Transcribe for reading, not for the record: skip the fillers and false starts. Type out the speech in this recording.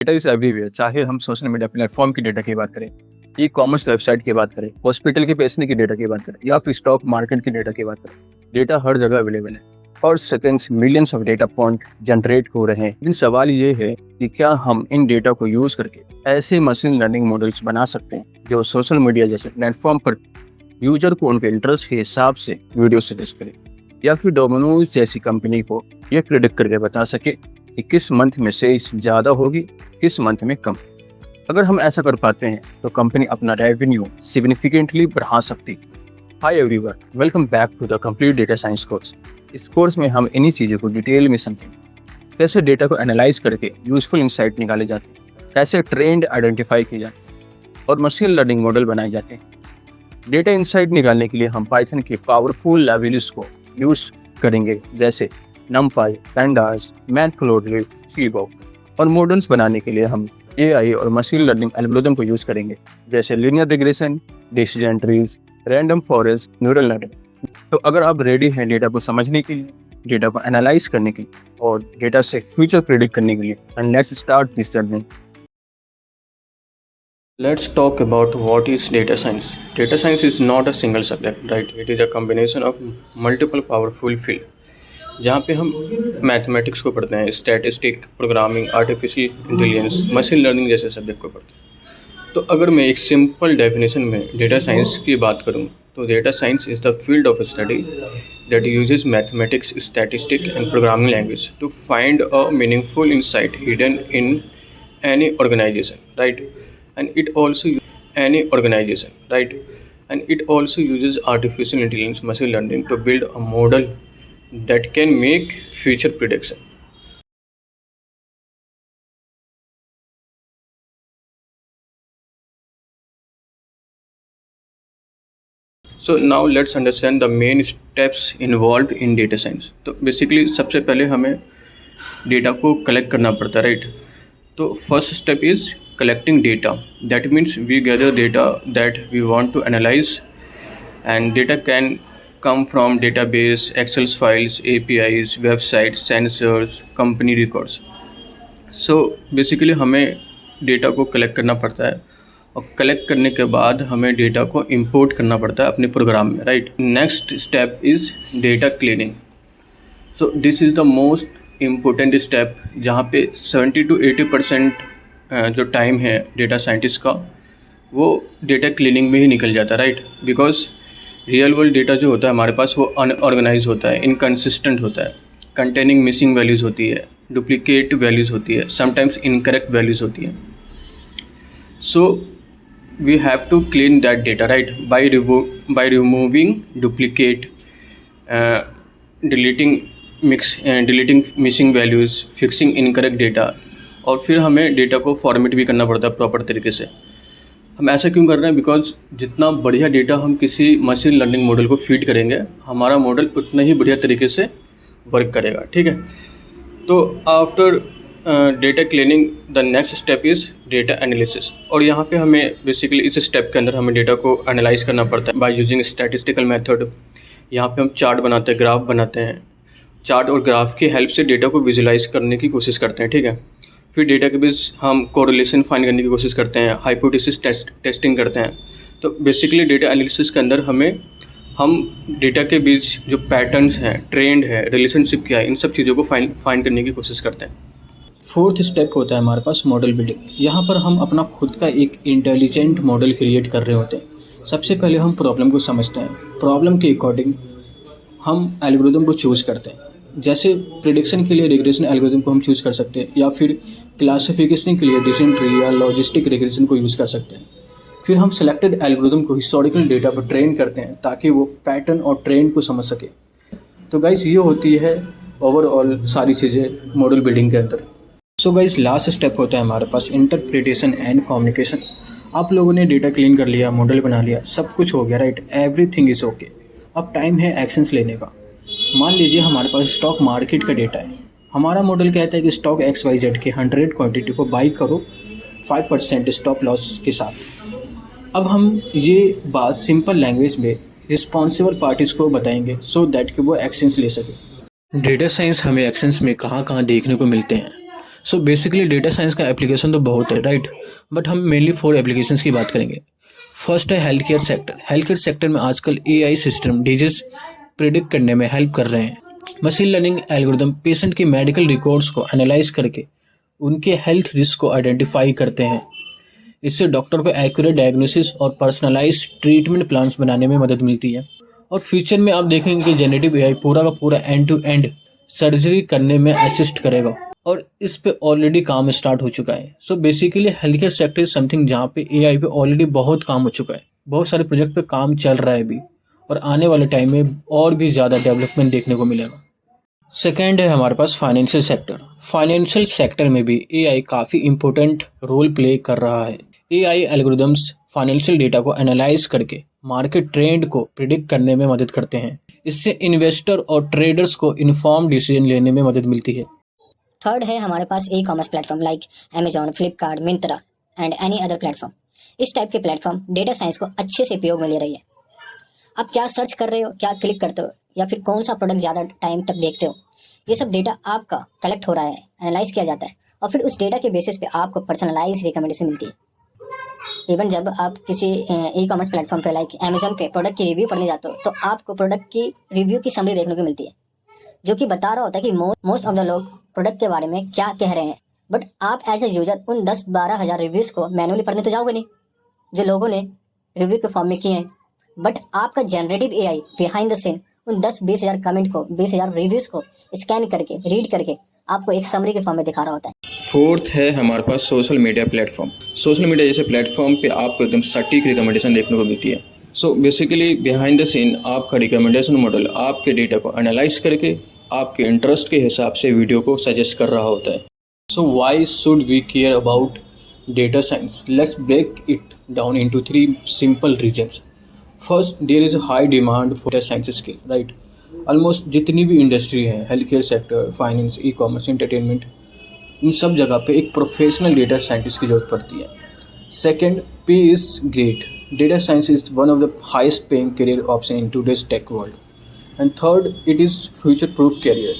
Data is everywhere. चाहे हम social media platform की डेटा की बात करें, ई कॉमर्स वेबसाइट की बात करें, हॉस्पिटल के पेशेंट की डेटा की बात करें या फिर स्टॉक मार्केट की डेटा की बात करें, डेटा हर जगह अवेलेबल है और seconds millions of data point generate हो रहे हैं। लेकिन सवाल ये है कि क्या हम इन डेटा को यूज करके ऐसे मशीन लर्निंग मॉडल्स बना सकते हैं जो सोशल मीडिया जैसे प्लेटफॉर्म पर यूजर को उनके इंटरेस्ट के हिसाब से वीडियो सजेस्ट करे, या फिर डोमिनोज जैसी कंपनी को यह प्रिडिक्ट करके बता सके कि किस मंथ में सेल्स ज़्यादा होगी, किस मंथ में कम। अगर हम ऐसा कर पाते हैं तो कंपनी अपना रेवेन्यू सिग्निफिकेंटली बढ़ा सकती है। Hi everyone, welcome back to the complete data science course. इस कोर्स में हम इन्हीं चीज़ों को डिटेल में समझेंगे। कैसे डेटा को एनालाइज करके यूजफुल इंसाइट निकाले जाते हैं, कैसे ट्रेंड आइडेंटिफाई किए जाते हैं और मशीन लर्निंग मॉडल बनाए जाते हैं। डेटा इंसाइट निकालने के लिए हम पाइथन के पावरफुल लाइब्रेरीज को यूज करेंगे, जैसे NumPy, Pandas, Matplotlib, Seaborg। और मॉडल्स बनाने के लिए हम AI और मशीन लर्निंग एल्गोरिथम को यूज करेंगे, जैसे linear regression, decision trees, random forest, neural network. तो अगर आप रेडी हैं डेटा को समझने के लिए, डेटा को एनालाइज करने के लिए और डेटा से फ्यूचर प्रेडिक्ट करने के लिए, and let's start this journey. Let's talk about what is data science. Data science is not a single subject, right? It is a combination of multiple powerful field. जहाँ पे हम mathematics को पढ़ते हैं, statistic, programming, artificial intelligence, machine learning जैसे subject को पढ़ते हैं। तो अगर मैं एक सिंपल डेफिनेशन में डेटा साइंस की बात करूँ तो data science is the field of study that uses mathematics, statistic and programming language to find a meaningful insight hidden in any organization, right? And it also uses artificial intelligence, machine learning to build a model that can make future prediction. So now let's understand the main steps involved in data science. तो basically सबसे पहले हमें data को collect करना पड़ता है, right? तो first step is collecting data. That means we gather data that we want to analyze, and data can come from database, Excel files, APIs, websites, sensors, company records. So basically हमें data को collect करना पड़ता है और collect करने के बाद हमें डेटा को इंपोर्ट करना पड़ता है अपने प्रोग्राम में, right? Next step is data cleaning. So this is the most important step, जहाँ पे 70 to 80% जो टाइम है डेटा साइंटिस्ट का वो डेटा क्लीनिंग में ही निकल जाता है, right? Because real world data जो होता है हमारे पास वो अनऑर्गेनाइज होता है, इनकन्सिस्टेंट होता है, कंटेनिंग मिसिंग वैल्यूज़ होती है, डुप्लीकेट वैल्यूज़ होती है, समटाइम्स इनकरेक्ट वैल्यूज़ होती है. So we have to clean that data, right? By removing duplicate, deleting missing values, fixing incorrect data, और फिर हमें डेटा को फॉर्मेट भी करना पड़ता है प्रॉपर तरीके से. हम ऐसा क्यों कर रहे हैं? बिकॉज जितना बढ़िया डेटा हम किसी मशीन लर्निंग मॉडल को फीड करेंगे, हमारा मॉडल उतना ही बढ़िया तरीके से वर्क करेगा, ठीक है? तो after data cleaning the next step is data analysis. और यहाँ पे हमें बेसिकली इस स्टेप के अंदर हमें डेटा को एनालाइज करना पड़ता है बाय यूजिंग स्टैटिस्टिकल मेथड. यहाँ पे हम चार्ट बनाते हैं, ग्राफ बनाते हैं. चार्ट और ग्राफ की हेल्प से डेटा को विजुलाइज करने की कोशिश करते हैं, ठीक है? फिर डेटा के बीच हम कोरिलेशन फाइंड करने की कोशिश करते हैं, हाइपोथेसिस टेस्टिंग करते हैं. तो बेसिकली डेटा एनालिसिस के अंदर हम डेटा के बीच जो पैटर्न्स हैं, ट्रेंड है, रिलेशनशिप क्या है, इन सब चीज़ों को फाइंड करने की कोशिश करते हैं. फोर्थ स्टेप होता है हमारे पास मॉडल बिल्डिंग. यहाँ पर हम अपना खुद का एक इंटेलिजेंट मॉडल क्रिएट कर रहे होते हैं. सबसे पहले हम प्रॉब्लम को समझते हैं, प्रॉब्लम के अकॉर्डिंग हम एल्गोरिथम को चूज़ करते हैं. जैसे प्रिडिक्शन के लिए रिग्रेशन एल्गोरिथम को हम चूज़ कर सकते हैं, या फिर क्लासिफिकेशन के लिए डिसीजन ट्री या लॉजिस्टिक रिग्रेशन को यूज़ कर सकते हैं. फिर हम सिलेक्टेड एल्गोरिथम को हिस्टोरिकल डेटा पर ट्रेन करते हैं ताकि वो पैटर्न और ट्रेंड को समझ सके. तो गाइस ये होती है ओवरऑल सारी चीज़ें मॉडल बिल्डिंग के अंदर. सो गाइस लास्ट स्टेप होता है हमारे पास इंटरप्रिटेशन एंड कम्युनिकेशन. आप लोगों ने डेटा क्लीन कर लिया, मॉडल बना लिया, सब कुछ हो गया, राइट? Everything is okay. अब टाइम है एक्शंस लेने का. मान लीजिए हमारे पास स्टॉक मार्केट का डेटा है. हमारा मॉडल कहता है कि स्टॉक XYZ के 100 क्वांटिटी को बाई करो 5% स्टॉप लॉस के साथ. अब हम ये बात सिंपल लैंग्वेज में रिस्पॉन्सिबल पार्टीज़ को बताएंगे सो दैट कि वो एक्शंस ले सके. डेटा साइंस हमें एक्शंस में कहाँ कहाँ देखने को मिलते हैं. सो बेसिकली डेटा साइंस का एप्लीकेशन तो बहुत है, राइट, बट हम मेनली 4 एप्लीकेशंस की बात करेंगे। फर्स्ट है health care sector. Health care sector में आजकल AI सिस्टम डिजीज प्रिडिक्ट करने में हेल्प कर रहे हैं। मशीन लर्निंग एल्गोरिदम पेशेंट की मेडिकल रिकॉर्ड्स को एनालाइज करके उनके हेल्थ रिस्क को आइडेंटिफाई करते हैं। इससे डॉक्टर को एक्यूरेट डायग्नोसिस और पर्सनलाइज्ड ट्रीटमेंट प्लान्स बनाने में मदद मिलती है। और फ्यूचर में आप देखेंगे कि जेनेटिव AI पूरा का पूरा एंड टू एंड सर्जरी करने में असिस्ट करेगा, और इस पे ऑलरेडी काम स्टार्ट हो चुका है। So basically health care sector is something जहाँ पे AI पे ऑलरेडी बहुत काम हो चुका है, बहुत सारे प्रोजेक्ट पे काम चल रहा है अभी, और आने वाले टाइम में और भी ज़्यादा डेवलपमेंट देखने को मिलेगा। सेकेंड है हमारे पास फाइनेंशियल सेक्टर। फाइनेंशियल सेक्टर में भी AI काफ़ी इंपॉर्टेंट रोल प्ले कर रहा है। AI एल्गोरिदम्स फाइनेंशियल डेटा को एनालाइज करके मार्केट ट्रेंड को प्रिडिक्ट करने में मदद करते हैं। इससे इन्वेस्टर और ट्रेडर्स को इन्फॉर्म डिसीजन लेने में मदद मिलती है। थर्ड है हमारे पास e-commerce platform like Amazon, Flipkart, Myntra and any other platform. इस टाइप के प्लेटफॉर्म डेटा साइंस को अच्छे से उपयोग में ले रही है। आप क्या सर्च कर रहे हो, क्या क्लिक करते हो, या फिर कौन सा प्रोडक्ट ज़्यादा टाइम तक देखते हो, ये सब डेटा आपका कलेक्ट हो रहा है, एनालाइज किया जाता है, और फिर उस डेटा के बेसिस पे आपको पर्सनलाइज रिकमेंडेशन मिलती है। इवन जब आप किसी ई-कॉमर्स प्लेटफॉर्म पे लाइक अमेजॉन पे प्रोडक्ट की रिव्यू पढ़ने जाते हो, तो आपको प्रोडक्ट की रिव्यू की समरी देखने को मिलती है, जो कि बता रहा होता है कि मोस्ट ऑफ द लोग प्रोडक्ट के बारे में क्या कह रहे हैं। बट आप एज ए यूजर उन 10-12 हज़ार रिव्यूज़ को मैनुअली पढ़ने तो जाओगे नहीं, जो लोगों ने रिव्यू के फॉर्म में किए हैं। बट आपका generative AI behind the scene उन 10-20 हज़ार कमेंट को, 20 हज़ार रिव्यूज़ को स्कैन करके, रीड करके आपको एक समरी के फॉर्म में दिखा रहा होता है। फोर्थ है हमारे पास social media platform. Social media जैसे प्लेटफॉर्म पे आपको एकदम सटीक रिकमेंडेशन देखने को मिलती है। So basically behind the scene आपका रिकमेंडेशन मॉडल आपके डेटा को एनालाइज करके आपके इंटरेस्ट के हिसाब से वीडियो को सजेस्ट कर रहा होता है। So why should we care about data science? Let's break it down into 3 simple reasons. First, there is a high demand for data science skill, right. Almost जितनी भी इंडस्ट्री है, health care sector, finance, e-commerce, entertainment, इन सब जगह पे एक professional data scientist की जरूरत पड़ती है। सेकेंड, पे is great. Data science is one of the highest paying career option in today's tech world. And third, it is future proof career.